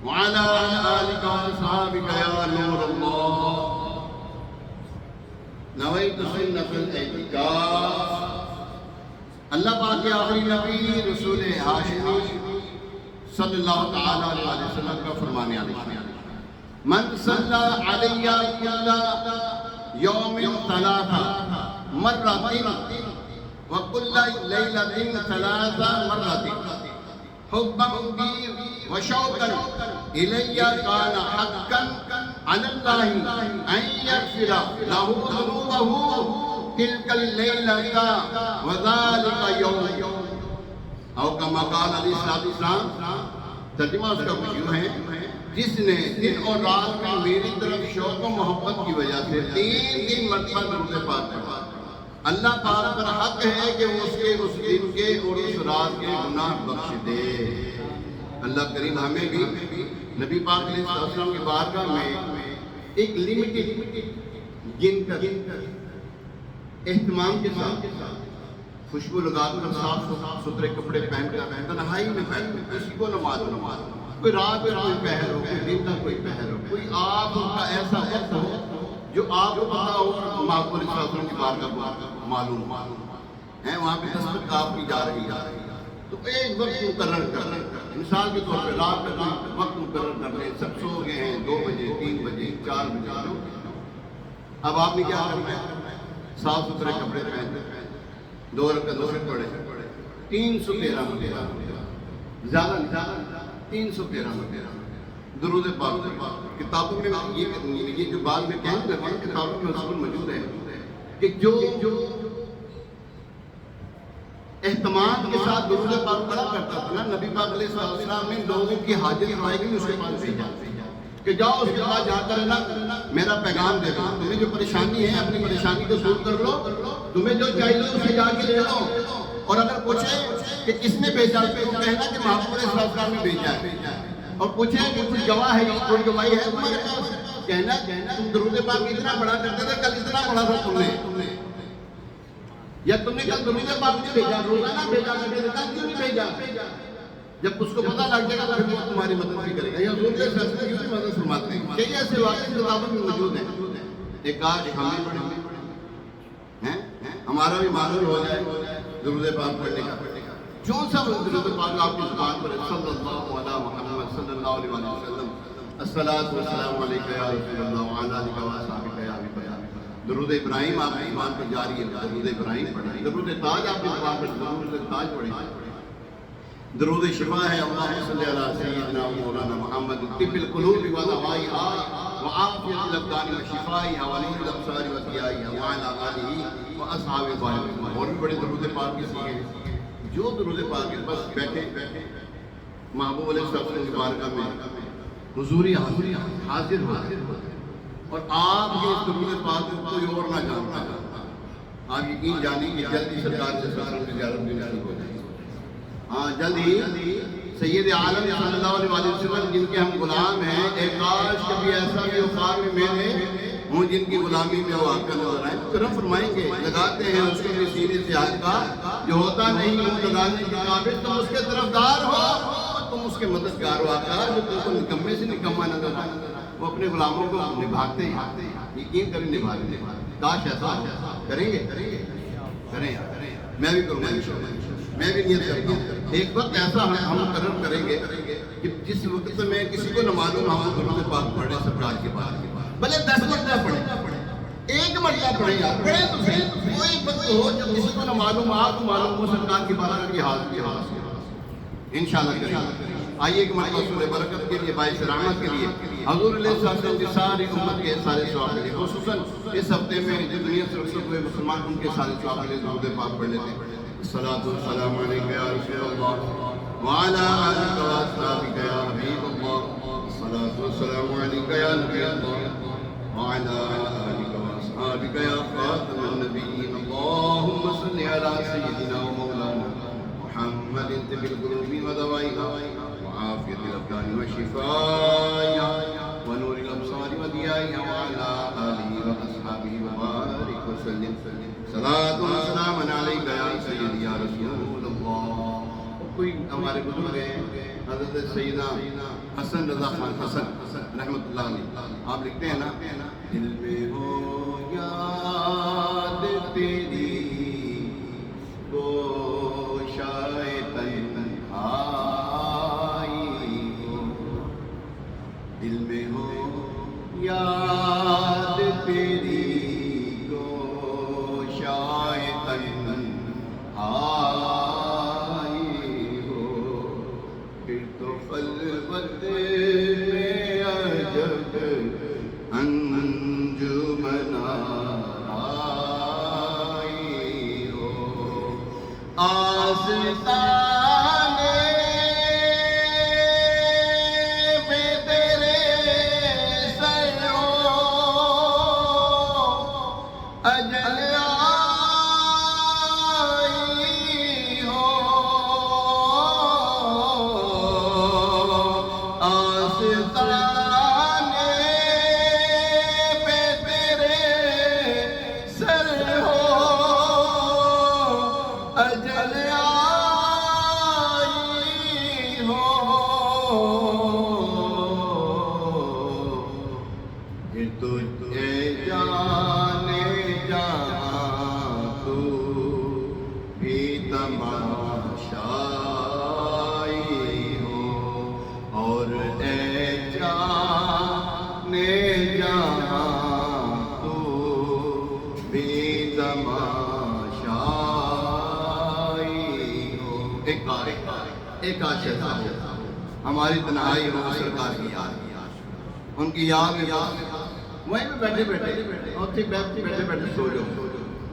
وعلى آلك وأصحابك يا نور الله. نويت سنة الاعتکاف. اللہ پاک کے آخری نبی رسول ہاشمی صلی اللہ تعالی علیہ وسلم کا فرمان علی من صلی علی کل یوم ثلاث مرات وکل لیلۃ ثلاث مرات حبا بی وشوقا الی کان حقا علی اللہ ان یغفر له ذنوبه تلك الليلة وذلك يوم او کما قال علیہ السلام. ترجمہ اس کا کچھ یوں ہے: جس نے دن اور رات میں میری طرف شوق و محبت کی وجہ سے 3 مرتبہ درود پاک پڑھا، اللہ پاک پر حق ہے کہ وہ اس کے اس دن کے اور اس رات کے گناہ بخش دے. اللہ کریم ہمیں بھی نبی پاک علیہ السلام کی بارگاہ میں ایک لمیٹڈ گن کر اہتمام کے ساتھ خوشبو لگا کر صاف ستھرے کپڑے پہن کر تنہائی میں بیٹھ کر کسی کو نماز کوئی رات میں کوئی پہر ہو، کوئی دن کا کوئی پہر ہو، کوئی آپ کا ایسا وقت ہو جو آپ کو پتا ہو محبوب علیہ السلام کی بارگاہ معلوم ہے وہاں پہ دستک آپ کی جا رہی ہے، تو ایک وقت مقرر کر لیں. مثال کے طور پہ رات کا وقت مقرر کر لیں. سب سو گئے ہیں 2 بجے 3 بجے 4 بجے. اب آپ نے کیا کرنا ہے؟ صاف ستھرے کپڑے پہن 2 رکعت پڑھے 313 مرتبہ، زیادہ نہیں 313 مرتبہ درود پاک. کتابوں میں یہ جو بات میں کہہ رہا ہوں کتابوں میں اصول موجود ہے کہ جو اہتمام کے ساتھ درود پاک پڑھا کرتا تھا نا نبی پاک علیہ السلام نے لوگوں کی حاجت روائی کے اس کے پاس بھیجا کہ جاؤ اس کے پاس جا کر نا میرا پیغام دے دو، تمہیں جو پریشانی ہے اپنی پریشانی کو دور کر لو، تمہیں جو چاہیے اسے جا کے لے لو. اور اگر پوچھے کہ کس نے بھیجا تو کہنا کہ محبوب علیہ السلام نے بھیجا ہے. اور پوچھے کہ کوئی گواہ ہے، کوئی گواہی ہے تمہارے پاس، کہنا تم درود پاک اتنا پڑھا کرتے تھے، کل اتنا پڑھا تھا تم نے، یا تم نے کل درود پاک نہیں بھیجا، روزانہ بھیجا کرتے تھے، کل کیوں نہیں بھیجا؟ جب اس کو پتہ لگ جائے گا تو وہ تمہاری مدد بھی کرے گا. یا حضور کے فیصلے کی بھی مدد فرماتے ہیں. کئی ایسے واقعے کتابوں میں موجود ہیں. ایک آج ہمیں پڑھیں ہمارا بھی معلوم ہو جائے درود پاک پڑھنے کا. جو سب درود پاک آپ کی زبان پر صلی اللہ علیہ محمد صلی اللہ علیہ وسلم الصلاۃ والسلام علیک یا رسول اللہ وعلی آلک وصحبہ یا حبیب اللہ. درود ابراہیم آپ کی زبان پر جاری ہے، درود ابراہیم پڑھیں. درود تاج آپ کی زبان پر درود تاج پڑھیں. درود شفا ہے اللہم صلی علی سیدنا مولانا محمد طب القلوب و دوائیہا وعافیت الابدان و شفائیہا وعلی الابصار و ضیائیہا وعلی آلہ و اصحابہ. اور بھی بڑے درود پاک کی سیکھیں. جو درود پاک کے بس بیٹھے محبوب علیہ السلام کی بارگاہ میں حضوری حاضر ہو اور آپ کے درود پاک کو کوئی اور نہ جانتا. آپ یقین جانیں کہ جلدی سرکار سے سلام کی زیارت بھی نصیب ہو جائے. ہاں جلد ہی سید عالم صلی اللہ علیہ وسلم جن کے ہم غلام ہیں، ایک کاش کبھی ایسا بھی اوقات میں میرے ہوں جن کی غلامی میں وہ آ کر نظر آئے. کرم فرمائیں گے. لگاتے ہیں اس کے سینے سے ہاتھ کا جو ہوتا نہیں ہوں لگانے کے قابل، تم اس کے طرفدار ہو، تم اس کے مددگار ہو. آقا جو تم کو نکمے سے نکما نظر آئے وہ اپنے غلاموں کو نبھاتے ہیں. یقین کریں نبھاتے ہیں. کاش ایسا کریں گے. کریں. میں بھی کروں گا انشاءاللہ. میں بھی نیت کرتا ہوں ایک وقت ایسا ہم مقرر کریں گے کہ جس وقت میں کسی کو نہ معلوم ہم درود پاک پڑھیں سرکار کے بعد، بھلے 10 مرتبہ پڑھیں، 1 مرتبہ پڑھیں، پڑھیں تو صحیح. کوئی وقت ہو جب کسی کو نہ معلوم آپ کو معلوم ہو سرکار کی بارگاہ کی حاضری انشاءاللہ کریں. آئیے ایک مرتبہ سورہ برکت کے لیے، باعث رحمت کے لیے، حضور علیہ السلام کی ساری امت کے سارے ثواب کے لیے، خصوصاً اس ہفتے میں جو دنیا سے رخصت ہوئے مسلمان ان کے سارے ثواب کے لیے درود پاک پڑھ لیتے ہیں. الصلاۃ والسلام علیک یا رسول اللہ وعلی آلک واصحابک یا حبیب اللہ. الصلاۃ والسلام علیک یا نبی اللہ وعلی آلک واصحابک یا خاتم النبیین. اللہم صلی علی سیدنا و مولانا محمد طب القلوب و دوائیہا وعافیت الابدان و شفائیہا ونور الابصار و ضیائیہا وعلی آلہ و اصحابہ وبارک وسلم. صلاۃ و سلام علیک یا سیدی یا رسول اللہ. کوئی ہمارے بزرگ ہیں حضرت سیدنا حسن رضا خان حسن رحمۃ اللہ علیہ، آپ لکھتے ہیں نا، دل میں ہو یاد تیری گوشائے تنہائی ہو، دل میں ہو یاد تیری گوشائے تنہائی ہو، پھر تو خلوت میں عجب انجمن آئی ہو، آستانے میں تیرے سرو اجل آئی ہو، آستانے پہ تیرے سر ہو اجل آئی ہو، یہ تجھے جانے جہاں تو بھی تماشائی ہو، اور اے جانے جہاں تو بھی تماشائی ہو۔ ایک عاشق ہماری تنہائی ہو سرکار کی یاد، ان کی یاد میں وہیں پہ بیٹھے اور بیٹھے بیٹھے سو جاؤ،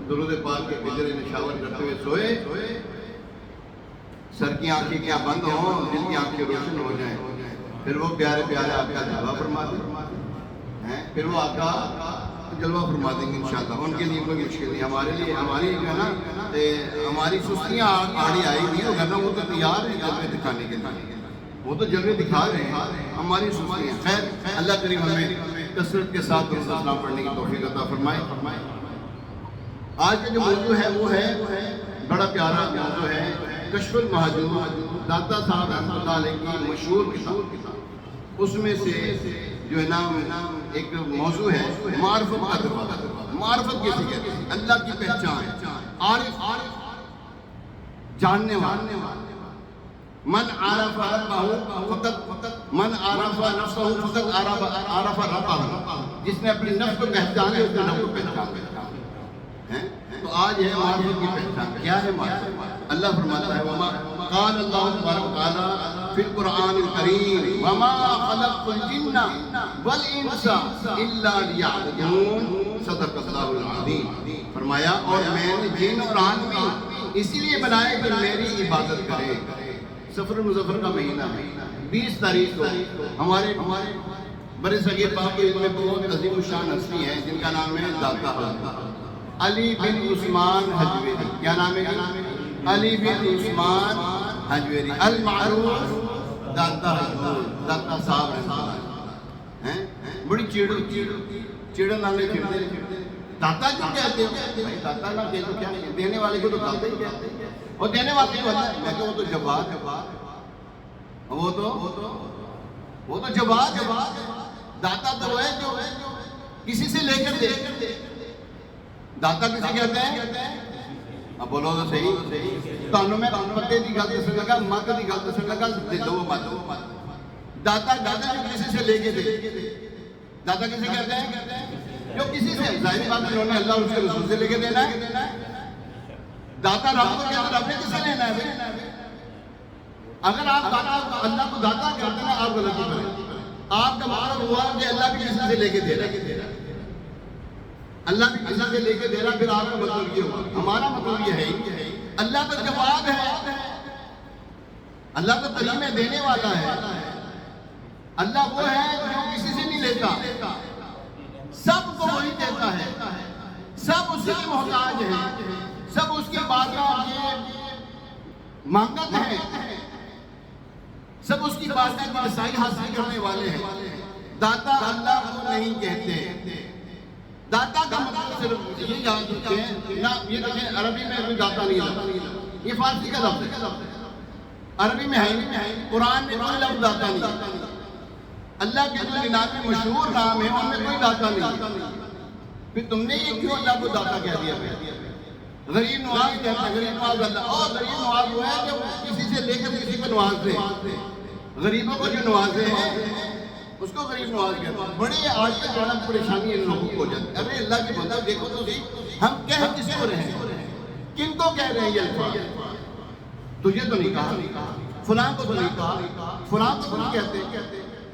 درود پاک کے بجر نشاور کرتے ہوئے سوئے، سر کی آنکھیں کیا بند ہوں، دل کی آنکھیں روشن ہو جائیں، پھر وہ پیارے پیارے آپ کا جلوہ فرما دیں، پھر وہ آپ کا جلوہ فرما دیں گے انشاءاللہ، ان کے لیے کوئی مشکل نہیں، ہمارے لیے ہماری جو ہے نا ہماری سستیاں آڑی آئی نہیں ہو گھر، وہ تو تیار ہیں جلوے دکھانے کے لیے، وہ تو جلوے دکھا رہے ہیں، ہماری سستیاں۔ خیر اللہ کریم ہمیں کثرت کے ساتھ درود اسلام پڑھنے کی توفیق عطا فرمائے۔ آج کا جو موضوع ہے وہ ہے بڑا پیارا موضوع ہے، کشف المہجور، داتا صاحب رحمۃ اللہ علیہ کی مشہور کتاب، اس میں سے جو ہے نا ایک موضوع ہے معرفت کا دروازہ۔ معرفت کیسے کہتے ہیں؟ اللہ کی پہچان، عارف جاننے والا، من عرف ربہ فقط من عرف نفسہ فقط عرف ربہ، جس نے اپنی نفس کو پہچانے اس نے رب کو پہچانا۔ تو آج ہے معرفت کی پہچان۔ کیا ہے معرفت؟ اللہ فرماتا ہے وما قال اللہ تبارک و تعالی فی القرآن الکریم وما خلقت الجن والانس الا لیعبدون، صدق اللہ العظیم۔ فرمایا اور میں نے جن اور آدمی اسی لیے بنائے کہ میری عبادت کرے۔ سفر المظفر کا مہینہ ہے، 20 تاریخ کو ہمارے برے صغیر پاک کے میں بہت عظیم الشان ہستی ہیں جن کا نام ہے داتا علی بن عثمان حجویری۔ کیا نام ہے؟ علی بن عثمان حجویری المعروف داتا حضور، داتا صاحب ہیں۔ بڑی چیڑن والے چڑھتے داتا کیوں کہتے ہیں؟ بھائی داتا نہ کہتے تو کیا، دینے والے کو تو داتا ہی کہتے ہیں، اور دینے والے کو اللہ میں کہ وہ تو جواد، وہ تو جواد، داتا تو وہ ہے جو کسی سے لے کر دے۔ داتا کسے کہتے ہیں؟ اب بولو تو صحیح، تانوں میں پتے دی گل دسن لگا، مت دی گل دسن لگا، دے دو مت۔ داتا جو کسی سے لے کے دے، داتا کسے کہتے ہیں؟ جو کسی سے، ظاہری بات انہوں نے اللہ اور اس کے رسول سے لے کے دینا ہے۔ داتا رب کو کہتے ہیں، رب نے کسے لینا ہے؟ اگر آپ اللہ کو داتا کہتے ہیں آپ غلطی کریں۔ آپ کا مطلب ہوا کہ اللہ بھی کسی سے لے کے دے رہا ہے، اللہ بھی کسی سے لے کے دے رہا، پھر آپ کا مطلب یہ ہوا۔ ہمارا مطلب یہ ہے اللہ تو جواب ہے، اللہ تو تعلیمیں دینے والا ہے، اللہ وہ ہے جو کسی سے نہیں لیتا، سب کو وہی دیتا ہے، سب اسی کی محتاج ہے، سب اس کی بارگاہ میں مانگت ہے، سب اس کی بارگاہ کی رسائی حاصل کرنے والے ہیں۔ داتا اللہ کو نہیں کہتے، داتا کا مطلب صرف یہ جان سکتے ہیں، نہ یہ دیکھیں عربی میں کوئی داتا نہیں لگتا، یہ فارسی کا لفظ ہے، عربی میں ہے نہیں، قرآن میں کوئی لفظ داتا نہیں، اللہ کے جو 99 مشہور نام ہے ان میں کوئی داتا نہیں، پھر تم نے یہ کیوں اللہ کو داتا کہہ دیا؟ غریب نواز کہتے ہیں، غریب نواز اللہ، اور غریب نواز وہ ہے جو کسی سے لے کر کسی کو نواز دے، غریبوں کو جو نوازے ہیں اس کو غریب نواز کہتے ہیں۔ بڑے آج تک جو ہے نا پریشانی ان لوگوں کو ہو جاتی ہے۔ ارے اللہ کی بندہ دیکھو تو صحیح، ہم کہہ کس کو رہے ہیں، کن کو کہہ رہے ہیں یہ الفاظ؟ تجھے تو نہیں کہا، فلاں کو تو نہیں کہا، فلاں کو تو نہیں کہتے،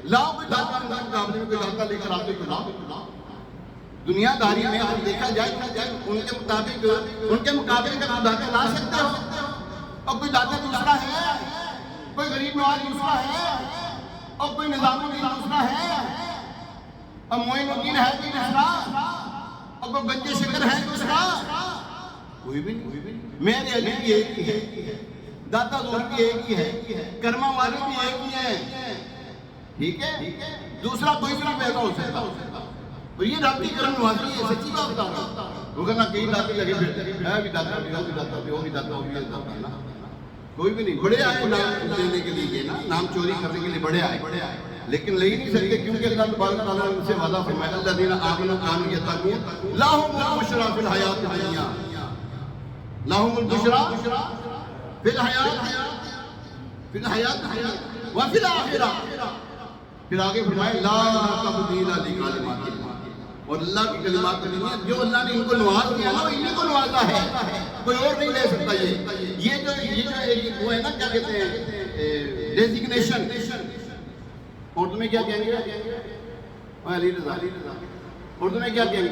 لاؤ کوئی داتا مقابلے میں کوئی داتا لے کر آتے تو لاؤ۔ دنیا داری میں اگر دیکھا جائے ان کے مطابق ان کے مقابلے کا داتا لا سکتے ہو، اور کوئی داتا دوسرا ہے، کوئی غریب نواز دوسرا ہے، اور کوئی نظام الدین دوسرا ہے، اور معین الدین ہے کوئی دوسرا، اور کوئی گنج شکر ہے دوسرا، کوئی بھی نہیں۔ میرے علی بھی ایک ہی ہے، داتا زور بھی ایک ہی ہے، کرما والی بھی ایک ہی ہے، ٹھیک ہے؟ دوسرا کوئی بھی پیدا ہو سکتا، اور یہ رابطی کرم نوازی ہے، سچی بات بتا رہا ہوں۔ وہ کہنا کئی داتے لگے پھرتے ہے بھی داتا بھی، وہ بھی داتا بھی، وہ بھی داتا، وہ بھی داتا نا، کوئی بھی نہیں۔ بڑے آئے نام دینے کے لیے نا، نام چوری کرنے کے لیے بڑے آئے، لیکن لے ہی نہیں سکتے کیونکہ اللہ تبارک و تعالیٰ نے ان سے وعدہ فرمایا الذین آمنوا وکانوا یتقون لہم البشریٰ فی الحیاۃ الدنیا، لہم البشریٰ فی الحیاۃ وفی الآخرہ، پھر آگے فرمائے لا تبدیل لکلمات اللہ، اور اللہ کی کلمات کا نہیں، جو اللہ نے ان کو نواز دیا نا انہیں کو نوازا ہے، کوئی اور نہیں لے سکتا۔ یہ جو وہ ہے نا کیا کہتے ہیں ڈیزگنیشن، اردو میں کیا کہیں گے؟ علی رضا اردو میں کیا کہیں گے؟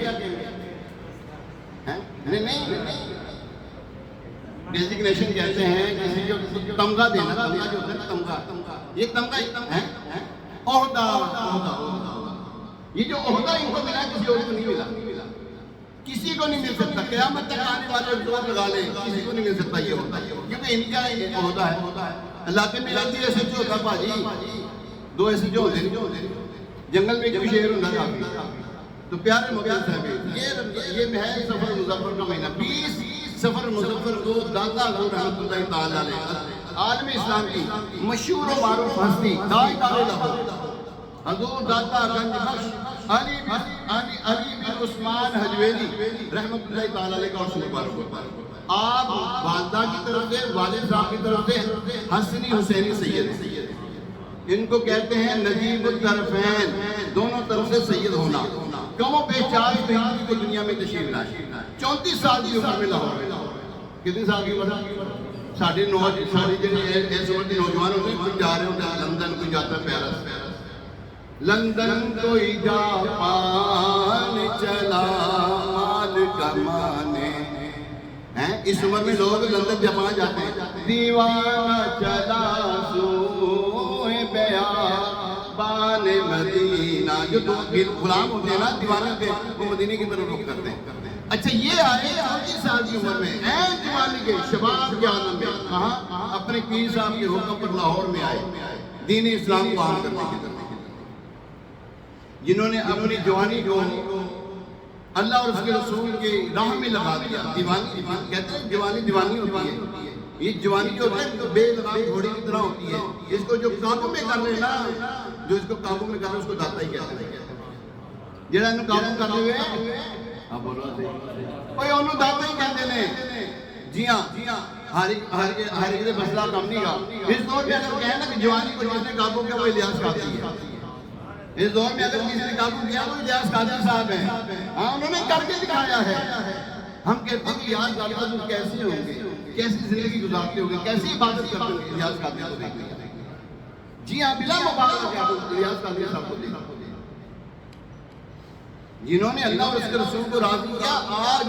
نہیں ڈیزگنیشن کہتے ہیں کسی جو تمغہ دینا، تمغہ جو ہوتا ہے نا، تمغہ، یہ تمغہ ہے عہدہ، یہ جو عہدہ ان کو ملا کسی اور کو نہیں ملا، کسی کو نہیں مل سکتا، قیامت تک آنے والے زور لگا لیں کسی کو نہیں مل سکتا یہ عہدہ، کیونکہ ان کا عہدہ ہے۔ علاقے میں رہتی ایسے جو ہوتا بھاجی، دو ایسے جو ہوتے ہیں جنگل میں کوئی شہر ہوتا تھا، تو پیارے مقدس صاحب یہ ہے سفر مظفر کا مہینہ، 20 سفر مظفر کو داتا حضور رحمۃ اللہ تعالی علیہ عالم اسلام کی مشہور و معروف ہستی داتا حضور داتا گنج بخش علی بن عثمان حجویری رحمۃ اللہ تعالی علیہ کا عرص مبارک۔ آپ والدہ کی طرف سے، والد صاحب کی طرف سے حسنی حسینی سید، ان کو کہتے ہیں نجیب الطرفین، دونوں طرف سے سید ہونا۔ کم و بیش 40 مہینے کو دنیا میں تشریف لائے، 34 سال کی عمر میں لاہور۔ کتنی سال کی عمر؟ ساڑھے اس عمر کے نوجوان ہوتے ہیں، کچھ جا رہے ہوتے ہیں لندن، کوئی جاتا ہے پیرس، لندن کوئی جاپان چلا مال کمانے، اس عمر میں لوگ لندن جاپان جاتے ہیں، دیوانہ چلا سوئے بیابان مدینہ، جو دو غلام ہوتے ہیں نا دیوانے پہ، وہ مدینے کی طرف رخ کرتے ہیں۔ اچھا یہ آئے 34 سال کی عمر میں، جوانی کے شباب کے عالم میں، کہاں؟ اپنے پیر صاحب کے حکم پر لاہور میں آئے، دین اسلام کو عام کرنے کی طرف، جنہوں نے اپنی جوانی کو اللہ اور اس کے رسول کی راہ میں لگا دیا۔ دیوانی کہتے ہیں جوانی دیوانی ہوتی ہے، یہ جوانی جو ہوتی ہے بے لگام گھوڑے کی طرح ہوتی ہے، اس کو جو قابو میں کر لے نا، جو اس کو قابو میں کر لے اس کو داتا ہی کہتے ہیں، جڑا انہوں قابو کر لے ہوئے کوئی انہوں داتا ہی کہتے ہیں۔ جی ہاں، ہر ایک دے مسئلہ کم نہیں گا۔ اس دور میں اگر کہیں نا کہ جوانی کو جس نے قابو کیا وہ الیاس قادری ہے، اس دور میں اگر کسی نے قابو کیا وہ الیاس قادری صاحب ہیں، ہاں انہوں نے کر کے دکھایا ہے۔ ہم کہتے ہیں کہ یاد کرتا تو کیسے ہوں گے، کیسی زندگی گزارتے ہوں گے، کیسی عبادت کرتے ہوں گے الیاس قادری کو دیکھ لیا۔ جی ہاں، بلا مبالغہ کیا الیاس قادری صاحب کو دیکھا، جنہوں نے اللہ اور اس کے رسول کو راضی کیا، آج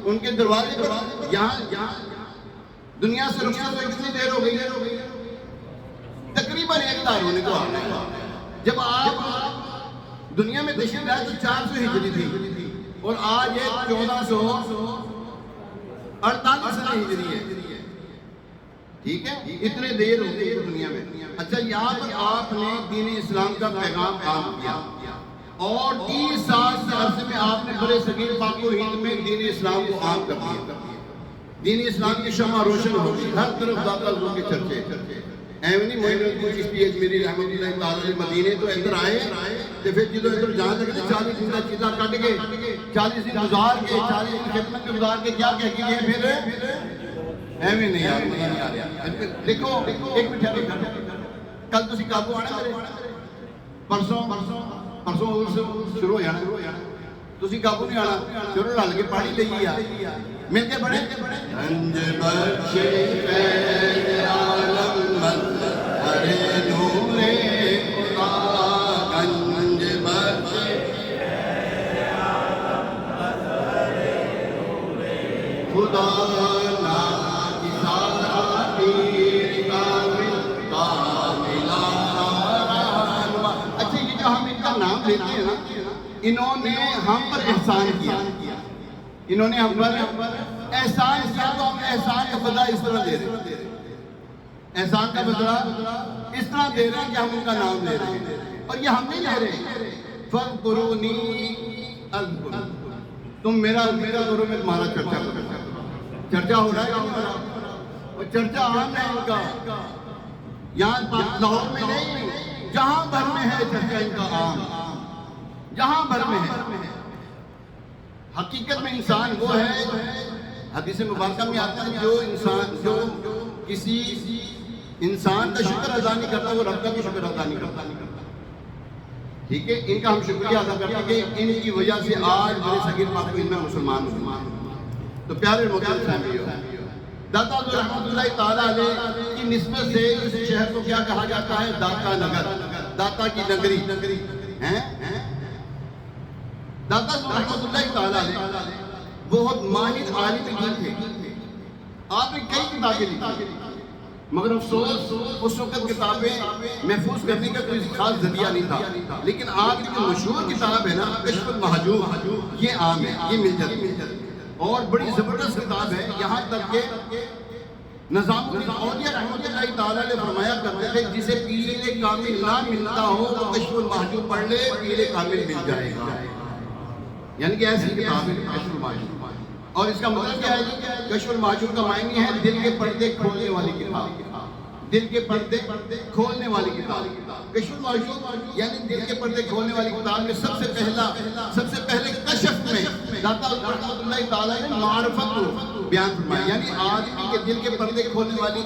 ان کے دروازے پر یہاں دنیا سے رخصت ہوئے کتنی دیر ہو گئی؟ تقریباً 1 سال ہونے کو آ رہا ہے۔ جب آپ دنیا میں تشریف لائے تو 400 ہجری تھی، اور آج یہ 1448 ہجری ہے، ٹھیک ہے؟ اتنے دیر ہو گئی دنیا میں۔ اچھا یہاں پر آپ نے دین اسلام کا پیغام عام کیا، اور 30 سال سے عرصے میں آپ نے برے صغیر پاک و ہند میں دین اسلام کو عام کر دیا۔ دین اسلام کی شمع روشن ہوگی، ہر طرف داتا حضور کے چرچے۔ ایونی محمد کو چشتی اجمیری رحمۃ اللہ تعالی مدینے تو ادھر آئے تو پھر جدو ادھر جہاں لگے 40 دن کا چیزہ کٹ کے 40 دن گزار کے 40 دن خدمت میں گزار کے کیا کہہ گئے پھر ایویں نہیں آ رہا۔ دیکھو ایک منٹ کل تسی قابو آنا میرے پرسوں شروع ہو جانا تسی قابو نہیں آنا، چلو رل کے پانی لئی آ مل کے بڑے گنج بخشے خیر عالم مظہر نور خدا، گنج بخشے خیر عالم مظہر نور خدا، نام لیتے ہیں نا، انہوں نے ہم پر احسان کیا، انہوں نے ہم پر احسان کیا تو ہم احسان کا بدلہ اس طرح دے رہے ہیں، احسان کا بدلہ اس طرح دے رہے ہیں کہ ہم ان کا نام لے رہے ہیں، اور یہ ہم نہیں لے رہے ہیں۔ فَاذْكُرُونِي أَذْكُرْكُمْ، تم میرا ذکر کرو میں تمہارا چرچا کروں۔ چرچا ہو رہا ہے اور چرچا عام ہے ان کا، یہاں لاہور میں نہیں، جہاں بھر میں ہے چرچا ان کا عام، جہاں بھر میں ہے۔ حقیقت میں انسان وہ ہے، حدیث مبارکہ میں آتا ہے جو کسی انسان کا شکر ادا نہیں کرتا وہ رب کا بھی شکر ادا نہیں کرتا۔ ٹھیک ہے، ان کا ہم شکریہ ادا کرتے ہیں کہ ان کی وجہ سے آج بڑے صغیر پاک ان میں مسلمان تو پیارے محترم فیملی ہو، داتا حضور رحمۃ اللہ تعالیٰ علیہ کی نسبت سے اس شہر کو کیا کہا جاتا ہے؟ داتا نگر، داتا کی نگری۔ داتا حضور رحمۃ اللہ تعالیٰ علیہ بہت ماہر عالم دین تھے، آپ نے کئی کتابیں لکھی، مگر افسوس اس وقت کتابیں محفوظ کرنے کا کوئی خاص ذریعہ نہیں تھا، لیکن آپ کی جو مشہور کتاب ہے نا کشف المحجوب، یہ عام ہے، یہ مل جاتی ہے اور بڑی زبردست کتاب ہے۔ یہاں تک کہ نظام الدین اولیاء رحمۃ اللہ تعالیٰ نے فرمایا کرتے تھے جسے پیر کامل نہ ملتا ہو وہ کشف المحجوب پڑھ لے، پیر کامل مل جائے گا۔ یعنی کہ ایسی کتاب ہے کشف المحجوب، اور اس کا مطلب کیا ہے؟ کشف المحجوب کا معنی ہے دل کے پردے کھولنے والی کتاب، دل کے پردے کھولنے والی کتاب۔ کشف المحجوب یعنی دل کے پردے کھولنے والی کتاب میں سب سے پہلے کشف میں داتا رحمۃ اللہ تعالیٰ نے معرفت کو بیان فرمایا، یعنی آدمی کے دل کے پردے کھولنے والی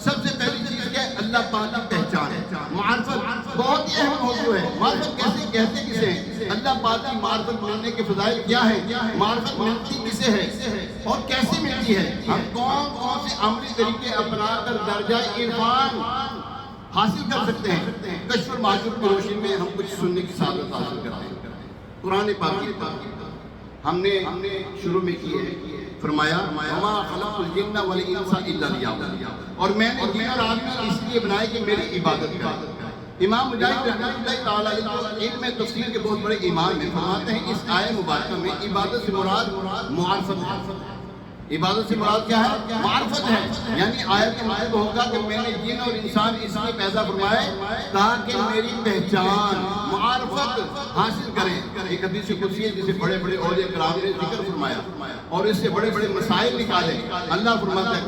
سب سے پہلی چیز کیا ہے؟ اللہ پاک کی پہچان ہے۔ معرفت بہت ہی اہم موضوع ہے۔ معرفت کیسے کہتے کسے ہیں؟ اللہ پاک کی معرفت ماننے کے فضائل کیا ہے؟ معرفت ملتی کسے ہے اور کیسے ملتی ہے؟ ہم کون سے عملی طریقے اپنا کر درجہ عرفان حاصل کر سکتے ہیں؟ کشف المحجوب کی روشنی میں ہم کچھ سننے کی سعادت حاصل کرتے ہیں۔ قرآن پاک کی ہم نے شروع میں کی ہے، فرمایا وَمَا خَلَقْتُ الْجِنَّ وَالْإِنسَ إِلَّا لِيَعْبُدُونِ، اور میں نے جن اور آدمی اس لیے بنائے کہ میری عبادت کریں۔ امام مجاہد رحمۃ اللہ تعالیٰ علیہ علم تفسیر کے بہت بڑے امام ہیں، فرماتے ہیں اس آیت مبارکہ میں عبادت سے مراد معرفت ہے۔ عبادت سے مراد کیا ہے؟ معرفت ہے، یعنی آیت کا مطلب ہوگا کہ میں نے جن اور انسان اس لیے پیدا فرمائے تاکہ میری پہچان معرفت حاصل کریں۔ ایک حدیث قدسی ہے جسے بڑے بڑے اولیاء کرام نے ذکر فرمایا اور اس سے بڑے بڑے مسائل نکالے۔ اللہ فرماتا ہے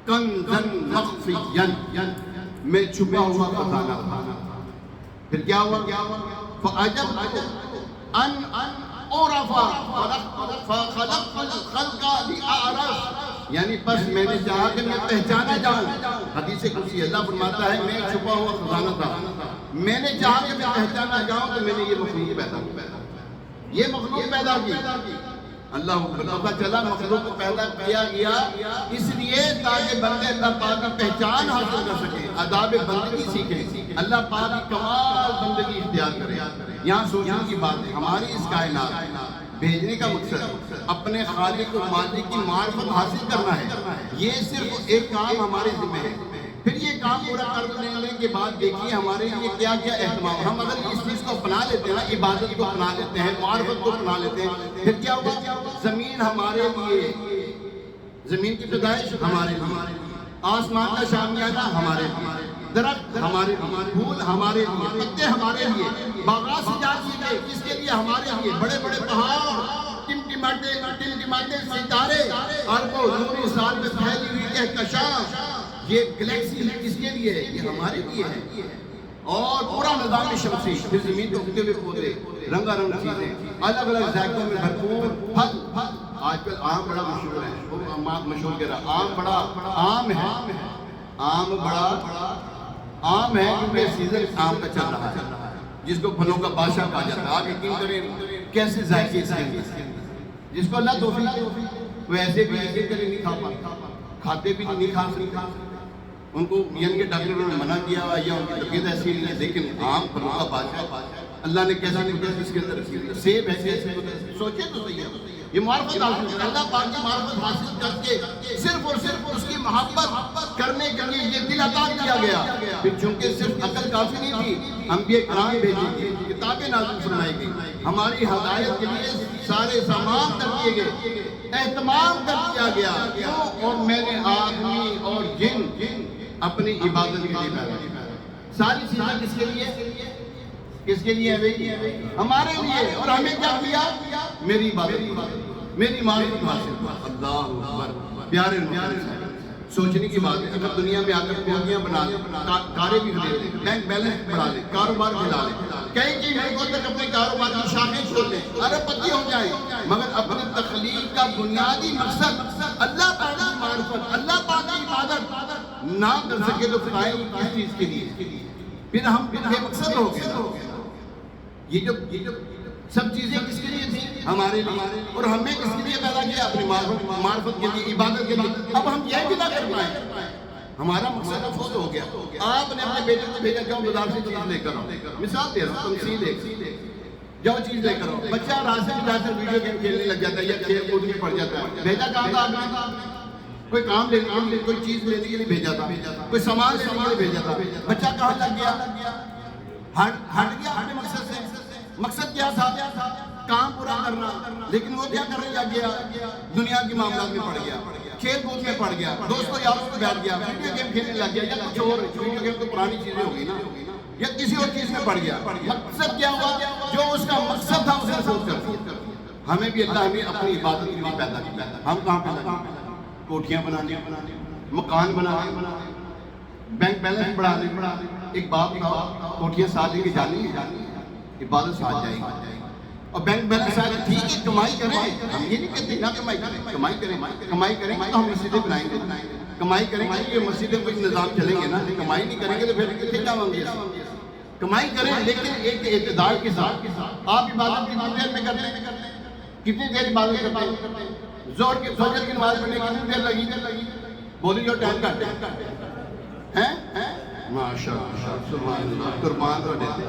کنزًا مخفیًا، میں چھپا ہوا خزانہ تھا۔ پھر کیا ہوا؟ فعجبت ان عرف فخلقت الخلق لأعرف، یعنی بس میں نے چاہا کہ میں پہچانا جاؤں۔ حدیث قدسی اللہ فرماتا ہے میں چھپا ہوا خزانہ تھا، میں نے چاہا کہ میں پہچانا جاؤں تو میں نے یہ مخلوق پیدا کی۔ اللہ پتہ چلا مخلوق کو پیدا کیا گیا اس لیے تاکہ بندے اللہ پاک کی پہچان حاصل کر سکیں، آداب بندگی سیکھیں، اللہ پاک کی کمال بندگی اختیار کریں۔ یہاں سوچنے کی بات ہے، ہماری اس کائنات بھیجنے کا مقصد اپنے خالق و مالک کی معرفت حاصل کرنا ہے۔ یہ صرف ایک کام ہمارے ذمہ ہے۔ پھر یہ کام پورا کر لینے کے بعد دیکھیے ہمارے لیے کیا کیا اہتمام۔ ہم اگر اس چیز کو اپنا لیتے ہیں نا، عبادت کو اپنا لیتے ہیں، معرفت کو اپنا لیتے ہیں، پھر کیا ہوگا؟ زمین ہمارے لیے، زمین کی پیدائش ہمارے لیے، آسمان کا شامیانہ ہمارے لیے، درخت ہمارے لیے، پھول ہمارے لیے، پتے ہمارے لیے، باغات سجا کیے کس کے لیے؟ ہمارے لیے۔ بڑے بڑے پہاڑ ٹم ٹم ٹمٹماتے ستارے، اربوں نوری سال میں پھیلی ہوئی کہکشاں، یہ گلیکسی کس کے لیے ہے؟ یہ ہمارے لیے ہے۔ اور پورا نظام شمسی، پھر زمین پہ اگتے ہوئے پودے، رنگا رنگ چیزیں، الگ الگ ذائقوں میں بھرپور پھل۔ آج کل آم بڑا مشہور ہے، مشہور کہہ رہا آم بڑا عام ہے، آم بڑا عام ہے کیونکہ سیزن آم کا چل رہا ہے، جس کو پھلوں کا بادشاہ کہا جاتا ہے۔ آپ یقین کریں کیسے ذائقے اس کے اندر، جس کو اللہ توفیق دے وہ ایسے بھی ایسے کرے نہیں کھا پاتا، کھاتے بھی نہیں کھا سکتا، ان کو یعنی کہ ڈاکٹروں نے منع کیا ہوا یا ان کی طبیعت ایسی نہیں ہے، لیکن عام پھلوں کا بادشاہ اللہ نے کیسا نہیں کیا اس کے اندر رکھی ہے۔ سیب ہے کیسے، سوچے تو صحیح ہے، یہ معرفت حاصل کر اللہ پاک کی معرفت حاصل کر کے صرف اور صرف اس کی محبت کرنے کے لیے یہ دل عطا کیا گیا۔ پھر چونکہ صرف عقل کافی نہیں تھی، انبیاء کرام بھیجی تھی، کتابیں نازل فرمائی گئی، ہماری ہدایت کے لیے سارے سامان کر دیے گئے، اہتمام کر دیا گیا۔ کیوں؟ اور میں نے آدمی اور جن اپنی عبادت کے لیے پیدا کیا۔ ساری چیزیں کس کے لیے؟ کس کے لیے ہے؟ ہمارے لیے۔ اور ہمیں کیا کیا؟ میری عبادت، میری معرفت حاصل۔ اللہ اکبر، پیارے سوچنے کی بات ہے، اگر دنیا میں آ کر پونجیاں بنا لیں، کاریں بھی خرید لیں، بینک بیلنس بڑھا لیں، کاروبار پھیلا لیں، کئی ملکوں تک اپنے کاروبار کی شاخیں چھوڑ لیں، ارب پتی ہو جائیں، مگر اپنی تخلیق کا بنیادی مقصد اللہ پاک کی معرفت، اللہ پاک کی عبادت نہ کر سکے تو فائل کس چیز کے لیے؟ پھر ہم بے مقصد ہو گئے۔ یہ جو سب چیزیں کس کے لیے تھیں؟ ہمارے لیے۔ اور ہمیں کس کے لیے پیدا کیا؟ اپنی معرفت کے لیے، عبادت کے لیے۔ اب ہم یہ بھی نہ کر پائیں، ہمارا مقصد افسوس ہو گیا۔ آپ نے اپنے بیٹے کو بھیجا، جاؤ بازار سے چیز لے کر آؤ، مثال دے رہا ہوں، تمثیل ہے، جاؤ چیز لے کر آؤ۔ بچہ راستے میں جا کر ویڈیو گیم کھیلنے لگ جاتا ہے یا کھیل کود میں پڑ جاتا ہے۔ بھیجا کہاں تھا آپ نے؟ کوئی کام لینے کے لیے، کوئی چیز لینے کے لیے بھیجا تھا، کوئی سامان لینے کے لیے بھیجا تھا۔ بچہ کہاں لگ گیا؟ ہٹ گیا اپنے مقصد سے۔ مقصد کیا تھا؟ کام پورا کرنا، لیکن وہ کیا کرنے لگ گیا؟ دنیا کی معاملات میں پڑ گیا، کھیل کود میں پڑ گیا، دوستوں یاروں میں بیٹھ گیا، ویڈیو گیم کھیلنے لگ گیا، یا کچھ اور۔ ویڈیو گیم تو پرانی چیزیں ہوگی نا، یا کسی اور چیز میں پڑ گیا۔ مقصد کیا ہوا؟ جو اس کا مقصد تھا اسے چھوڑ کر۔ ہمیں بھی اللہ نے اپنی عبادت کے لیے پیدا کیا۔ ہم کہاں پیدا کیا؟ کوٹھیاں بنانے، مکان بنانے، بینک بیلنس بڑھانے۔ ایک باپ تھا، کوٹھیاں ساتھ لے کے جانی، عبادت ساتھ جائے گی، اور بینک بیلنس آئے گا۔ ٹھیک ہے، کمائی کریں، ہم یہ نہیں کہتے نہ کمائی کریں، کمائی کریں گے تو ہم مسجدیں بنائیں گے، کمائی کریں گے کہ مسجدیں کوئی نظام چلیں گے نا، کمائی نہیں کریں گے تو پھر کیا ہوں گے؟ کمائی کریں لیکن ایک اعتدال کے ساتھ۔ آپ عبادت کتنی دیر میں کرتے ہیں؟ کتنی دیر عبادت کرتے ہیں؟ زور کی فجر کی نماز پڑھنے کتنی دیر لگی؟ بولی جو ٹائم کرتے ہیں، ماشاء اللہ، سبحان اللہ، قربان ہو دیتے۔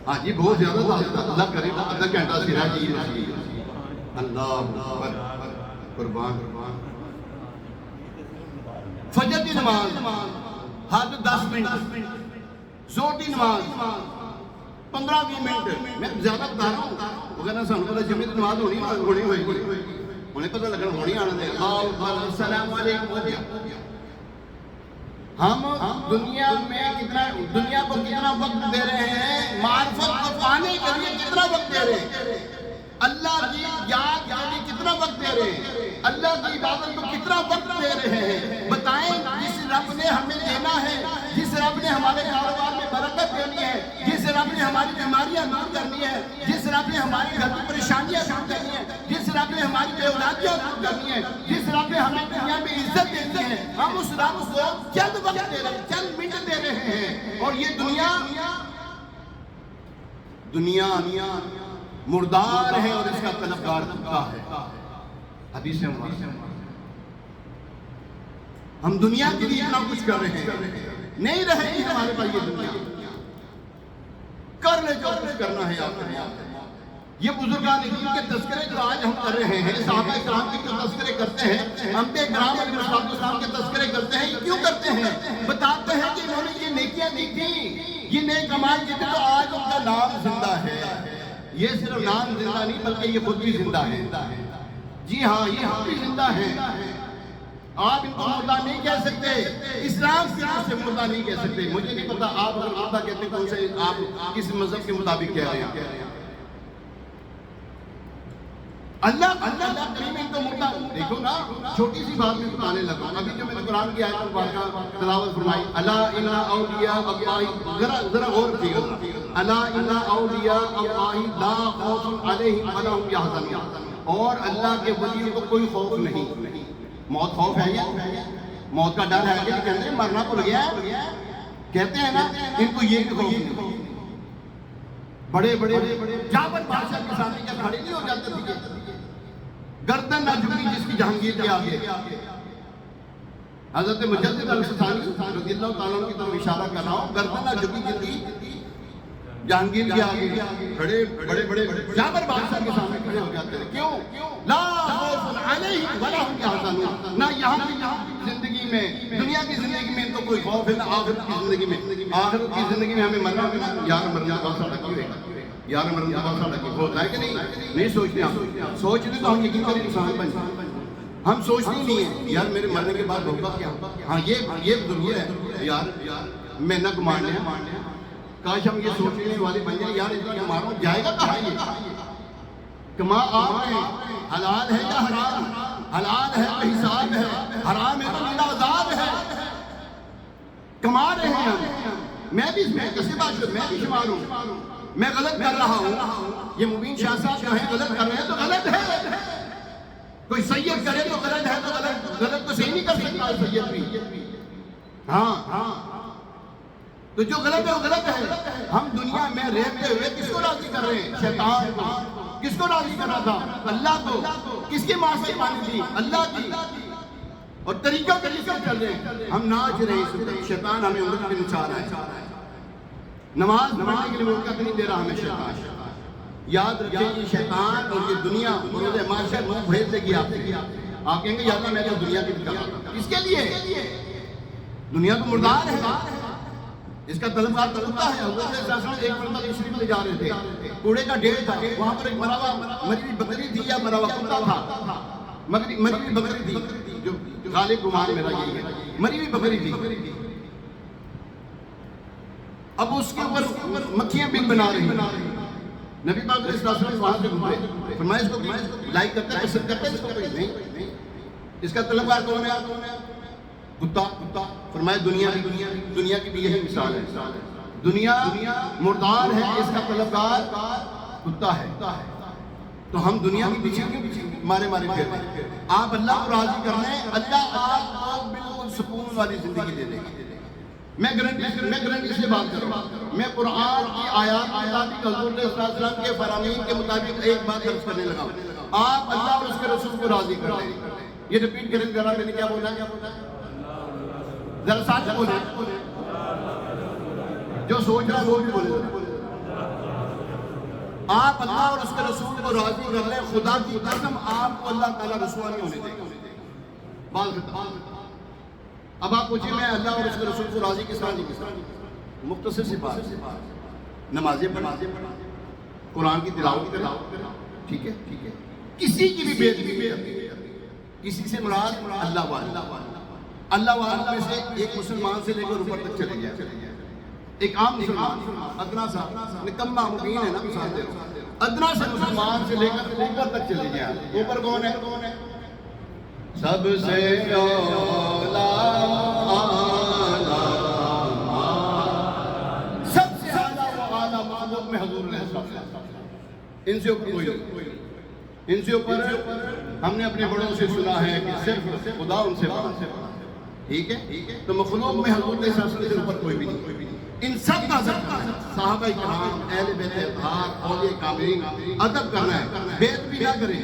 ہاں جی، بہت زیادہ تھا، اللہ کرے آدھا گھنٹہ سرا جی، اللہ اکبر، قربان۔ فجر کی نماز ہر 10 منٹ، زور کی نماز 15-20 منٹ، میں زیادہ بتا رہا ہوں، اگر سانو پتا جمعے کی نماز ہونی ہوئی گی، انہیں پتہ لگنا ہونی آنا دے۔ السلام علیکم ہو گیا۔ ہم دنیا کو کتنا وقت دے رہے ہیں؟ معرفت کو پانے کے لیے کتنا وقت دے رہے ہیں؟ اللہ کی یاد کے لیے کتنا وقت دے رہے ہیں؟ اللہ کی عبادت کو کتنا وقت دے رہے ہیں؟ بتائیں، جس رب نے ہمیں دینا ہے، جس رب نے ہمارے کاروبار میں برکت دینی ہے، جس رب نے ہماری بیماریاں دور کرنی ہے، جس رب نے ہماری گھر کی پریشانیاں دور کرنی ہے، جس رب نے ہماری بے اولادیاں دور کرنی ہے، جس رب نے ہمیں دنیا میں عزت دینی ہے، ہم اس رب کو چند وقت دے رہے ہیں، چند منٹ دے رہے ہیں۔ اور یہ دنیا مردار ہے اور اس کا طلبگار بھوکا ہے۔ حدیث مبارک، ہم دنیا کے لیے اتنا کچھ کر رہے ہیں، نہیں رہے گی ہمارے پاس یہ دنیا، کر لے جو کچھ کرنا ہے آپ نے۔ یہ بزرگان دین کے تذکرے جو آج ہم کر رہے ہیں، صحابہ کرام کے جو تذکرے کرتے ہیں، انبیاء کرام علیہ السلام کے تذکرے کرتے ہیں، یہ کیوں کرتے ہیں؟ بتاتے ہیں کہ انہوں نے یہ نیکیاں دی تھیں، یہ نیک اعمال کیے تھے، تو آج ان کا نام زندہ ہے۔ یہ صرف نام زندہ نہیں بلکہ یہ خود بھی زندہ ہے۔ جی ہاں، یہ خود بھی زندہ ہے۔ آپ ان کو مردہ نہیں کہہ سکتے، اسلام سے اسے مردہ نہیں کہہ سکتے۔ مجھے نہیں پتا آپ اگر مردہ کہتے ہیں کون سے، آپ کس مذہب کے مطابق کہہ رہے ہیں۔ اللہ کریم ان کو مردہ دیکھو نا، چھوٹی سی بات میں بتانے لگا. ابھی جو میں نے قرآن کی آیت مبارکہ تلاوت فرمائی، الا ان اولیاء اللہ، ذرا غور کیجیے گا، الا ان اولیاء اللہ لا خوف علیہم ولا هم یحزنون، اور اللہ کے ولیوں کو کوئی خوف نہیں. موت خوف ہے یا موت کا ڈر ہے کہ کہتے ہیں مرنا بھول گیا ہے، کہتے ہیں نا ان کو یہ بھی خوف نہیں. بڑے جابر بادشاہ کے سامنے کیا کھڑے نہیں ہو جاتے تھے؟ گردن نہ جھکی جس کی جہانگیر کے آگے. حضرت مجدد الثانی رضی اللہ تعالیٰ عنہ کی طرف اشارہ کر رہا ہوں، گردن نہ جھکی جس کی جہانگیر کے آگے بڑے جابر بادشاہ کے سامنے کھڑے ہو جاتے ہیں. کیوں؟ لا خوف علیہم ولا هم یحزنون. نہ یہاں کی زندگی میں، دنیا کی زندگی میں ان کو کوئی خوف ہے، نہ آخرت کی زندگی میں. آخرت کی زندگی میں ہمیں مرنا ہے، یار مرنا کا ساتھ رکھیے گا، یار مرنا کا ساتھ رکھیے ہوتا ہے کہ نہیں سوچتے. ہم سوچتے تو ہم یقین کریں انسان بن جائیں. ہم سوچتے نہیں ہیں یار میرے مرنے کے بعد ہوگا کیا. ہاں یہ ضرور ہے یار میں نہ گمانے ہیں. کاش ہم یہ سوچنے والے بن جائیں یار اتنا ماروں جائے گا کہاں یہ کما آپ ہیں، حلال ہے یا حرام، حلال ہے تو حساب ہے، حرام ہے تو میرا عذاب ہے. کما رہے ہیں ہم، میں کسی بات میں بھی شمار ہوں، میں غلط کر رہا ہوں. یہ مبین شاہ صاحب جو ہیں غلط کر رہے ہیں تو غلط ہے. کوئی سید کرے تو غلط ہے تو غلط تو صحیح نہیں کر سکتا سید بھی. ہاں تو جو غلط ہے وہ غلط ہے. ہم دنیا میں رہتے ہوئے کس کو راضی کر رہے ہیں؟ شیطان کو. کس کو راضی کرنا تھا؟ اللہ کو. کس کے ماں سے پانی تھی؟ اللہ کی. اور طریقہ چل رہے ہیں، ہم ناچ رہے ہیں. شیطان ہمیں انگلی پہ نچا رہا ہے. نماز پڑھنے کے لیے موقع نہیں دے رہا ہمیں شیطان. یاد رکھیں یہ شیطان اور یہ دنیا روز معاشر منہ بھیج دے گی آپ سے. آپ کہیں گے یا اللہ میں تو دنیا کی کر رہا تھا. کس کے لیے؟ دنیا تو مردار ہے، اس کا طلبگار طلبتا ہے. حضرت صلی اللہ علیہ وسلم ایک مرتبہ تشریف لے جا رہے تھے، کوڑے کا ڈھیر تھا، وہاں پر ایک مرا ہوا مری ہوئی بکری تھی یا مرا ہوا کتا تھا. مری ہوئی بکری تھی، جو غالب گمان میرا یہی ہے، مری ہوئی بکری تھی. اب اس کے اوپر مکھیاں بن بنا رہی ہیں. نبی پاک صلی اللہ علیہ وسلم وہاں سے گزرے، فرمایا اس کو لائک کرتا ہے، پسند کرتا ہے اس کو؟ نہیں. اس کا طلبگار کون ہے؟ کتا. فرمایا دنیا کی بھی یہی مثال ہے. دنیا مردار ہے، اس کا طلبگار کتا ہے. تو ہم دنیا کی پیچھے کیوں مارے پھر رہے ہیں؟ آپ اللہ کو راضی کر رہے ہیں، اللہ آپ کو بالکل سکون والی زندگی دے دے گا. میں گارنٹی سے بات کر رہا ہوں. میں قرآن کی آیات مطابق حضور صلی اللہ علیہ وسلم کے فرامین کے مطابق ایک بات عرض کرنے لگا. آپ اللہ اور اس کے رسول کو راضی کر رہے ہیں. یہ ریپیٹ کریں ذرا، میں نے کیا بولا؟ ذرا ساتھ بولے، جو سوچ رہا وہ بھی بولے. آپ اللہ اور اس کے رسول کو راضی کر لیں، خدا کی قسم آپ کو اللہ تعالیٰ رسوا نہیں ہونے دے گا. اب آپ پوچھیں میں اللہ اور اس کے رسول کو راضی کس طرح؟ مختصر سی بات، نمازیں پڑھا، قرآن کی تلاوت کریں، ٹھیک ہے. کسی کی بھی بے ادبی، کسی سے مراد اللہ والوں میں سے ایک مسلمان سے لے کر اوپر تک چلے جائے. ایک عام مسلمان ادنا سا نکما مبین ہے نا، مثال دے رہا ہوں، ادنا سے مسلمان سے لے کر اوپر تک چلے جائے. اوپر کون ہے؟ سب سے اولا سب سے اعلیٰ و اعلیٰ معبود میں حضور علیہ السلام. ان سے اوپر کوئی نہیں. ان سے اوپر ہم نے اپنے بڑوں سے سنا ہے کہ صرف خدا ان سے بڑا. ٹھیک ہے، تو مخلوق میں حضور علیہ السلام سے اوپر کوئی بھی نہیں. ان سب کا ادب کرنا ہے. صحابہ کرام، اہل بیت اطہار، اولیاء کاملین، ادب کرنا ہے. بیعت بھی نہ کریں،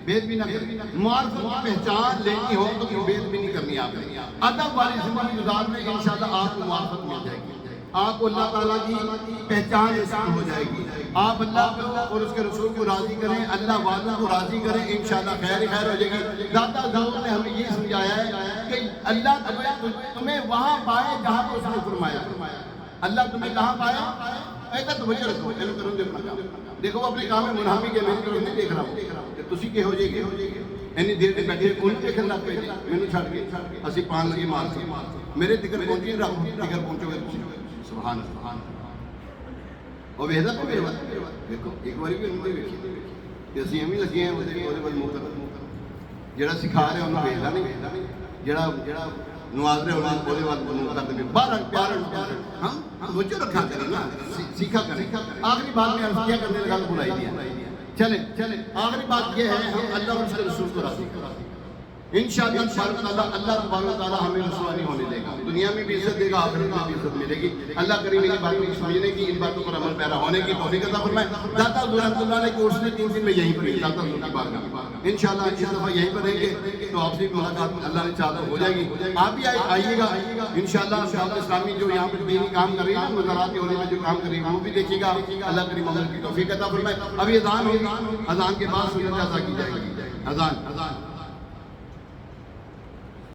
بیعت بھی نہ کریں. معرفت کی پہچان لینی ہو تو بیعت بھی نہیں کرنی. آپ نے ادب والی زندگی گزارنے انشاءاللہ آپ کو معرفت مل جائے گی. آپ کو اللہ تعالیٰ کی پہچان حاصل ہو جائے گی. آپ اللہ کو اور اس کے رسول کو راضی کریں، اللہ والوں کو راضی کریں، انشاءاللہ خیر ہو جائے گی. داتا حضور نے ہمیں یہ سمجھایا ہے کہ اللہ تمہیں وہاں پائے جہاں پر اس نے فرمایا. اللہ تمہیں کہاں پایا؟ ایسا توجہ رکھو، دیکھو اپنے کام میں منافی کے میں نہیں دیکھ رہا ہوں کہ تسی کے ہو جائے گے. اینی دیر کے بیٹھے ان کے خلاف پہ میں نے چھڑ کے اسی پان لگے مار سے میرے دکر پہنچی رہا ہوں. دکر پہنچو گے سبحان اللہ. اور وحدت کو دیکھو ایک باری بھی ان کو دیکھی کہ ਅਸੀਂ ਐਵੇਂ ਲੱਗੇ ਹਾਂ ਉਹਦੇ ਵੱਲ ਮੂੰਹ ਕਰਨ, ਜਿਹੜਾ ਸਿਖਾ ਰਿਹਾ ਉਹਨੂੰ ਭੇਜਦਾ ਨਹੀਂ, ਜਿਹੜਾ نواز رہے ہونا بولے بات کرتے ہیں بارن ہم وجہ رکھا کریں نا، سیکھا کریں. آخری بات میں عرض کیا کرنے لگا تو بلائی دیا. چلیں آخری بات یہ ہے، ہم اللہ اور اس کے رسول کو راضی کریں انشاءاللہ. اللہ تبارک و تعالیٰ ہمیں رسوا نہیں ہونے دے گا، دنیا میں بھی عزت دے گا، آخرت میں بھی عزت ملے گی. اللہ کریم میری باتوں کو سمجھنے کی، ان باتوں پر عمل پیرا ہونے کی توفیق عطا فرمائے. داتا حضور رحمۃ اللہ علیہ کورس نے 3 دن میں یہیں پر داتا حضور کی بارگاہ میں انشاءاللہ اس دفعہ یہیں پر رہیں گے تو آپ سے ملاقات اللہ نے چاہا تو ہو جائے گی. آپ بھی آئیے گا انشاءاللہ. دعوت اسلامی جو یہاں پر دینی کام کر رہی ہے، مزارات کے ہونے میں جو کام کر رہی ہے وہ بھی دیکھیے گا. اللہ کریم عمل کی توفیق عطا فرمائے. ابھی اذان ہوگی، اذان کے بعد سنت ادا کی جائے گی. اذان